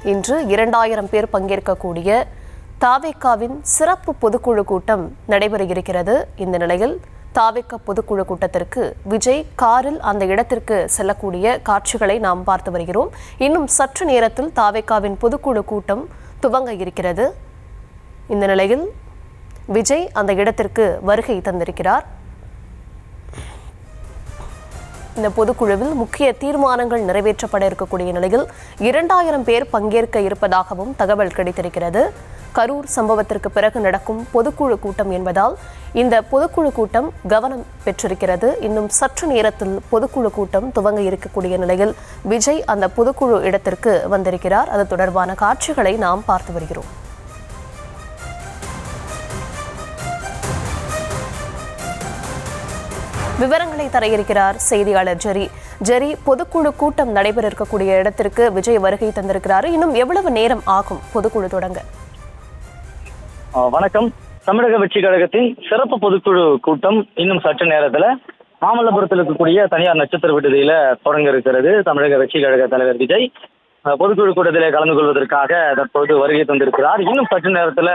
இன்று 2000 பேர் பங்கேற்கக்கூடிய தாவேகாவின் சிறப்பு பொதுக்குழு கூட்டம் நடைபெற இருக்கிறது. இந்த நிலையில் தாவேகா பொதுக்குழு கூட்டத்திற்கு விஜய் காரில் அந்த இடத்திற்கு செல்லக்கூடிய காட்சிகளை நாம் பார்த்து வருகிறோம். இன்னும் சற்று நேரத்தில் தாவேகாவின் பொதுக்குழு கூட்டம் துவங்க இருக்கிறது. இந்த நிலையில் விஜய் அந்த இடத்திற்கு வருகை தந்திருக்கிறார். இந்த பொதுக்குழுவில் முக்கிய தீர்மானங்கள் நிறைவேற்றப்பட இருக்கக்கூடிய நிலையில் 2000 பேர் பங்கேற்க இருப்பதாகவும் தகவல் கிடைத்திருக்கிறது. கரூர் சம்பவத்திற்கு பிறகு நடக்கும் பொதுக்குழு கூட்டம் என்பதால் இந்த பொதுக்குழு கூட்டம் கவனம் பெற்றிருக்கிறது. இன்னும் சற்று நேரத்தில் பொதுக்குழு கூட்டம் துவங்க இருக்கக்கூடிய நிலையில் விஜய் அந்த பொதுக்குழு இடத்திற்கு வந்திருக்கிறார். அது தொடர்பான காட்சிகளை நாம் பார்த்து வருகிறோம். விவரங்களை தர இருக்கிறார் செய்தியாளர் ஜெரி. பொதுக்குழு கூட்டம் நடைபெற இருக்கக்கூடிய இடத்திற்கு விஜய் வருகை தந்திருக்கிறார். இன்னும் எவ்வளவு நேரம் ஆகும் பொதுக்குழு தொடங்க? வணக்கம். தமிழக வெற்றி கழகத்தின் சிறப்பு பொதுக்குழு கூட்டம் இன்னும் சற்று நேரத்துல மாமல்லபுரத்தில் இருக்கக்கூடிய தனியார் நட்சத்திர விடுதியில தொடங்க இருக்கிறது. தமிழக வெற்றி கழக தலைவர் விஜய் பொதுக்குழு கூட்டத்திலே கலந்து கொள்வதற்காக தற்போது வருகை தந்திருக்கிறார். இன்னும் சற்று நேரத்துல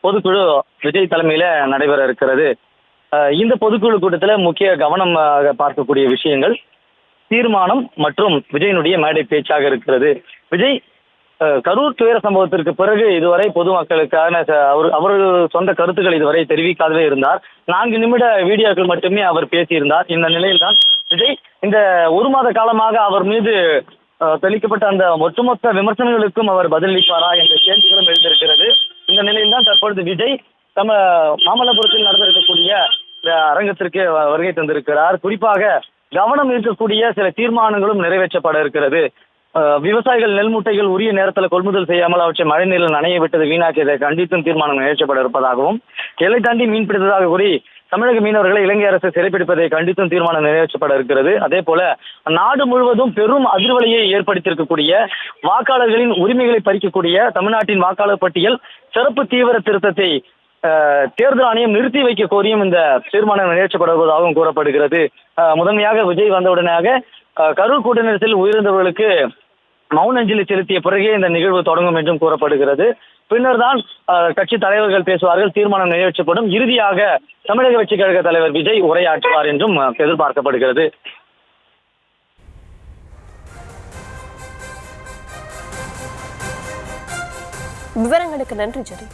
பொதுக்குழு விஜய் தலைமையில நடைபெற இருக்கிறது. இந்த பொதுக்குழு கூட்டத்தில் முக்கிய கவனமாக பார்க்கக்கூடிய விஷயங்கள் தீர்மானம் மற்றும் விஜயனுடைய மேடை பேச்சாக இருக்கிறது. விஜய் கரூர் துயர சம்பவத்திற்கு பிறகு இதுவரை பொதுமக்களுக்கான அவரது சொந்த கருத்துக்கள் இதுவரை தெரிவிக்காதவே இருந்தார். 4 நிமிட வீடியோக்கள் மட்டுமே அவர் பேசியிருந்தார். இந்த நிலையில்தான் விஜய் இந்த 1 மாத காலமாக அவர் மீது தெளிக்கப்பட்ட அந்த ஒட்டுமொத்த விமர்சனங்களுக்கும் அவர் பதிலளிப்பாரா என்ற கேள்விகளும் எழுந்திருக்கிறது. இந்த நிலையில்தான் தற்பொழுது விஜய் மாமல்லபுரத்தில் நடந்திருக்கக்கூடிய அரங்கத்திற்கு வருகை தந்திருக்கிறார். குறிப்பாக கவனம் இருக்கக்கூடிய சில தீர்மானங்களும் நிறைவேற்றப்பட இருக்கிறது. விவசாயிகள் நெல் மூட்டைகள் உரிய நேரத்தில் கொள்முதல் செய்யாமல் அவற்றை மழை நீரில் நனைய விட்டது வீணாக்கியதை கண்டித்தும் தீர்மானம் நிறைவேற்றப்பட இருப்பதாகவும், எல்லை தாண்டி மீன்பிடித்ததாக கூறி தமிழக மீனவர்களை இலங்கை அரசு சிறைப்பிடிப்பதை கண்டித்தும் தீர்மானம் நிறைவேற்றப்பட இருக்கிறது. அதே போல நாடு முழுவதும் பெரும் அதிர்வலையை ஏற்படுத்தியிருக்கக்கூடிய வாக்காளர்களின் உரிமைகளை பறிக்கக்கூடிய தமிழ்நாட்டின் வாக்காளர் பட்டியல் சிறப்பு தீவிர திருத்தத்தை தேர்தல் ஆணையம் நிறுத்தி வைக்க கோரியும் இந்த தீர்மானம் நிறைவேற்றப்படுவதாகவும் கூறப்படுகிறது. முதன்மையாக விஜய் வந்தவுடனாக கரூர் கூட்ட நெரிசலில் உயிரிழந்தவர்களுக்கு மௌன அஞ்சலி செலுத்திய பிறகே இந்த நிகழ்வு தொடங்கும் என்றும் கூறப்படுகிறது. பின்னர் தான் கட்சி தலைவர்கள் பேசுவார்கள், தீர்மானம் நிறைவேற்றப்படும். இறுதியாக தமிழக வெற்றி கழக தலைவர் விஜய் உரையாற்றுவார் என்றும் எதிர்பார்க்கப்படுகிறது. விவரங்களுக்கு நன்றி ஜெரி.